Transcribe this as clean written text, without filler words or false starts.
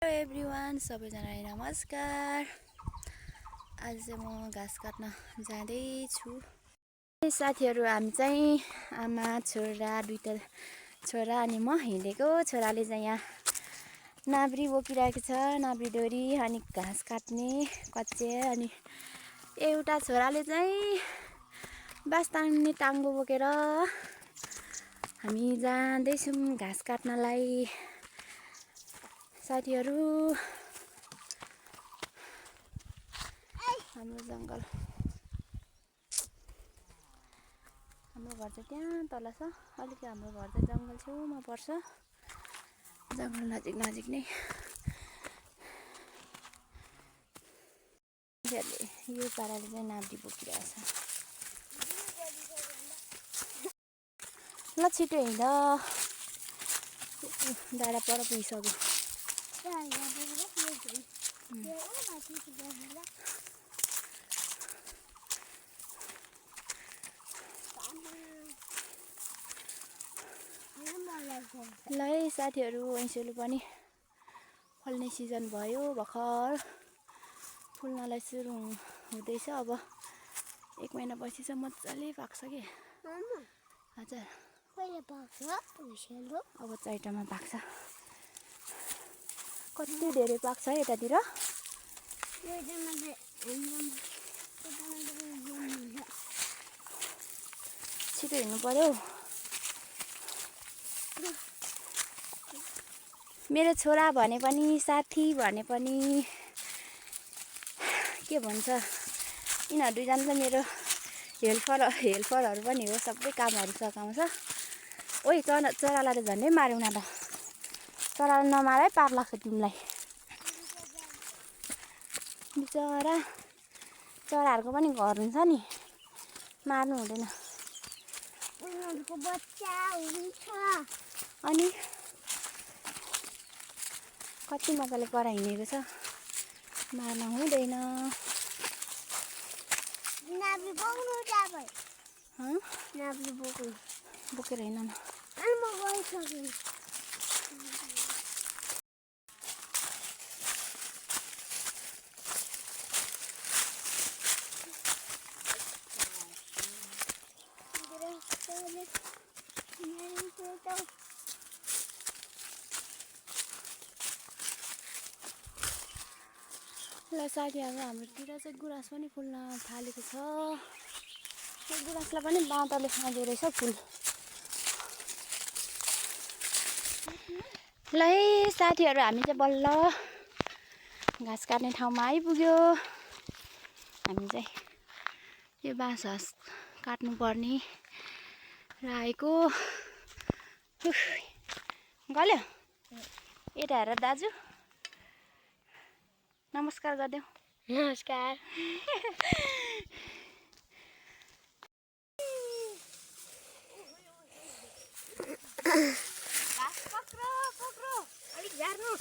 Hello everyone, सबैजनालाई नमस्कार। आज चाहिँ म घाँस काट्न जाँदैछु। साथीहरू, हामी चाहिँ आमा छोरा दुईटा छोरा अनि म हिँडेको। छोराले चाहिँ यहाँ नाब्री बोकिरहेको छ, नाब्री डोरी अनि घाँस काट्ने कच्चे। अनि एउटा छोराले चाहिँ बास तान्ने टाङ्गो बोकेर हामी जाँदैछौँ घाँस काट्नलाई। साथीहरू, हाम्रो जङ्गल, हाम्रो घर चाहिँ त्यहाँ तल छ। अलिक हाम्रो घर चाहिँ जङ्गल छेउमा पर्छ, जङ्गल नजिक नजिक नै। यो पाराले चाहिँ नाब्री बोकिरहेछ। ल छिटो हिँड, डाँडा पर पुगिसक्यो। ल है साथीहरू, ऐँसेलु पनि फल्ने सिजन भयो, भर्खर फुल्नलाई सुरु हुँदैछ। अब 1 महिनापछि चाहिँ मजाले पाक्छ कि। हजुर, अब चैतामा पाक्छ। कति धेरै पाक्छ है यतातिर। छिटो हिँड्नु पर्यो। मेरो छोरा भने पनि, साथी भने पनि, के भन्छ, यिनीहरू दुईजना चाहिँ मेरो हेल्परहरू पनि हो। सबै कामहरू सघाउँछ। ओइ, चरालाई त झन्डै मार्यौ न त। चरालाई नमार है, पार लाग्छ तिमीलाई। बिचरा चराहरूको पनि घर हुन्छ नि, मार्नु हुँदैन। उनीहरूको बच्चा हुन्छ। अनि कति मजाले पर हिँडेको छ, मार्न हुँदैन। बोकेर हिँड न। ल साथीहरू, हाम्रोतिर चाहिँ गुराँस पनि फुल्न थालेको छ। यो गुराँसलाई पनि बाँदरले खाँदो रहेछ फुल। ल है साथीहरू, हामी चाहिँ बल्ल घाँस काट्ने ठाउँमा आइपुग्यो। हामी चाहिँ यो बाँस काट्नुपर्ने र आएको। गल्यो यता हेर दाजु, नमस्कार गरिदेऊ। नमस्कार। अलिक झार्नु,